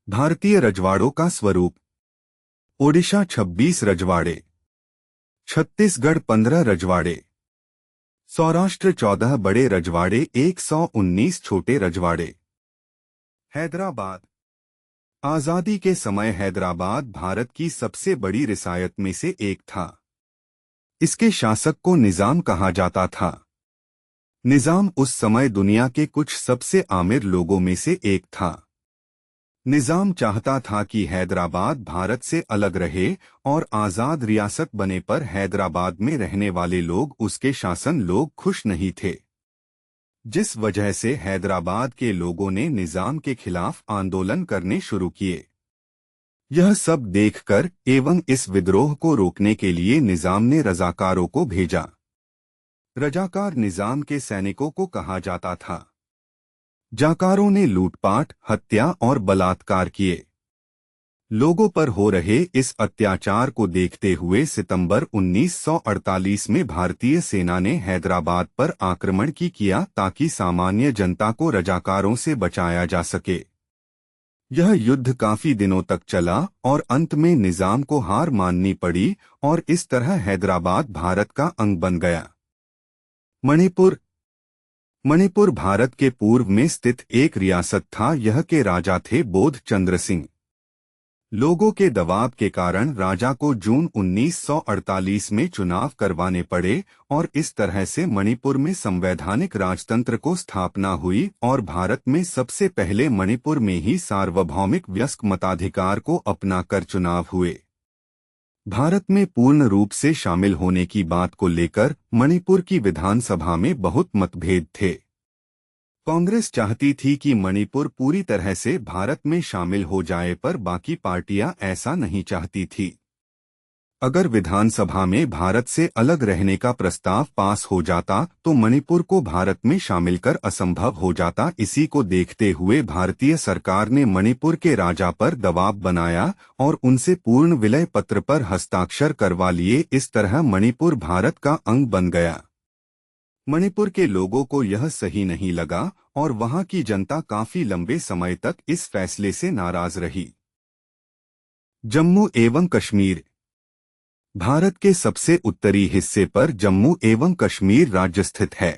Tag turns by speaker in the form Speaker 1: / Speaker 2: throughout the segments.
Speaker 1: भारतीय रजवाड़ों का स्वरूप। ओडिशा 26 रजवाड़े, छत्तीसगढ़ 15 रजवाड़े, सौराष्ट्र 14 बड़े रजवाड़े, 119 छोटे रजवाड़े। हैदराबाद। आजादी के समय हैदराबाद भारत की सबसे बड़ी रियासत में से एक था। इसके शासक को निजाम कहा जाता था। निजाम उस समय दुनिया के कुछ सबसे आमिर लोगों में से एक था। निजाम चाहता था कि हैदराबाद भारत से अलग रहे और आजाद रियासत बने, पर हैदराबाद में रहने वाले लोग, उसके शासन लोग खुश नहीं थे, जिस वजह से हैदराबाद के लोगों ने निजाम के खिलाफ आंदोलन करने शुरू किए। यह सब देखकर एवं इस विद्रोह को रोकने के लिए निजाम ने रजाकारों को भेजा। रजाकार निजाम के सैनिकों को कहा जाता था। जाकारों ने लूटपाट, हत्या और बलात्कार किए। लोगों पर हो रहे इस अत्याचार को देखते हुए सितंबर 1948 में भारतीय सेना ने हैदराबाद पर आक्रमण किया ताकि सामान्य जनता को रजाकारों से बचाया जा सके। यह युद्ध काफी दिनों तक चला और अंत में निजाम को हार माननी पड़ी और इस तरह हैदराबाद भारत का अंग बन गया। मणिपुर। मणिपुर भारत के पूर्व में स्थित एक रियासत था। यह के राजा थे बोध चंद्र सिंह। लोगों के दबाव के कारण राजा को जून 1948 में चुनाव करवाने पड़े और इस तरह से मणिपुर में संवैधानिक राजतंत्र को स्थापना हुई और भारत में सबसे पहले मणिपुर में ही सार्वभौमिक वयस्क मताधिकार को अपनाकर चुनाव हुए। भारत में पूर्ण रूप से शामिल होने की बात को लेकर मणिपुर की विधानसभा में बहुत मतभेद थे। कांग्रेस चाहती थी कि मणिपुर पूरी तरह से भारत में शामिल हो जाए, पर बाकी पार्टियां ऐसा नहीं चाहती थी। अगर विधानसभा में भारत से अलग रहने का प्रस्ताव पास हो जाता तो मणिपुर को भारत में शामिल कर असंभव हो जाता। इसी को देखते हुए भारतीय सरकार ने मणिपुर के राजा पर दबाव बनाया और उनसे पूर्ण विलय पत्र पर हस्ताक्षर करवा लिए। इस तरह मणिपुर भारत का अंग बन गया। मणिपुर के लोगों को यह सही नहीं लगा और वहां की जनता काफी लंबे समय तक इस फैसले से नाराज रही। जम्मू एवं कश्मीर। भारत के सबसे उत्तरी हिस्से पर जम्मू एवं कश्मीर राज्य स्थित है।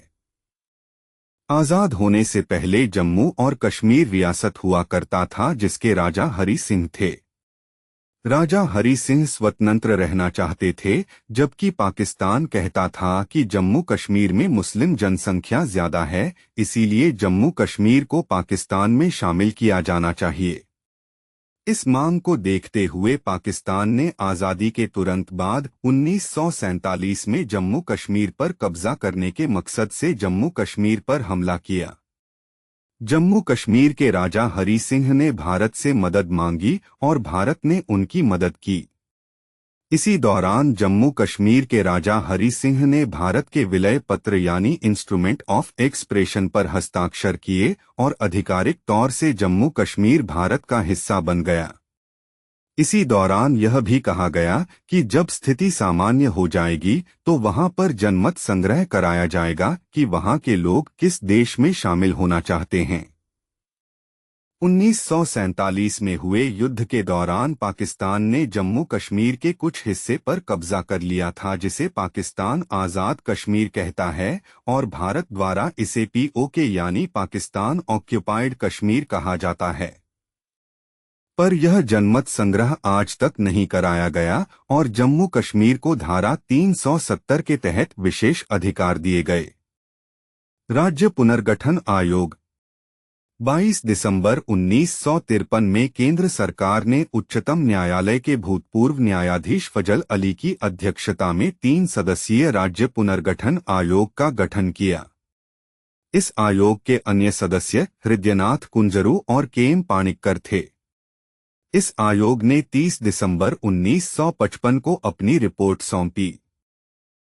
Speaker 1: आजाद होने से पहले जम्मू और कश्मीर रियासत हुआ करता था, जिसके राजा हरि सिंह थे। राजा हरि सिंह स्वतंत्र रहना चाहते थे, जबकि पाकिस्तान कहता था कि जम्मू कश्मीर में मुस्लिम जनसंख्या ज्यादा है, इसीलिए जम्मू कश्मीर को पाकिस्तान में शामिल किया जाना चाहिए। इस मांग को देखते हुए पाकिस्तान ने आज़ादी के तुरंत बाद 1947 में जम्मू कश्मीर पर कब्जा करने के मकसद से जम्मू कश्मीर पर हमला किया। जम्मू कश्मीर के राजा हरि सिंह ने भारत से मदद मांगी और भारत ने उनकी मदद की। इसी दौरान जम्मू कश्मीर के राजा हरि सिंह ने भारत के विलय पत्र यानी इंस्ट्रूमेंट ऑफ एक्सप्रेशन पर हस्ताक्षर किए और आधिकारिक तौर से जम्मू कश्मीर भारत का हिस्सा बन गया। इसी दौरान यह भी कहा गया कि जब स्थिति सामान्य हो जाएगी तो वहां पर जनमत संग्रह कराया जाएगा कि वहां के लोग किस देश में शामिल होना चाहते हैं। 1947 में हुए युद्ध के दौरान पाकिस्तान ने जम्मू कश्मीर के कुछ हिस्से पर कब्जा कर लिया था, जिसे पाकिस्तान आज़ाद कश्मीर कहता है और भारत द्वारा इसे POK यानी पाकिस्तान ऑक्यूपाइड कश्मीर कहा जाता है। पर यह जनमत संग्रह आज तक नहीं कराया गया और जम्मू कश्मीर को धारा 370 के तहत विशेष अधिकार दिए गए। राज्य पुनर्गठन आयोग। 22 दिसंबर 1953 में केंद्र सरकार ने उच्चतम न्यायालय के भूतपूर्व न्यायाधीश फजल अली की अध्यक्षता में 3 सदस्यीय राज्य पुनर्गठन आयोग का गठन किया। इस आयोग के अन्य सदस्य हृदयनाथ कुंजरू और KM पाणिक्कर थे। इस आयोग ने 30 दिसंबर 1955 को अपनी रिपोर्ट सौंपी।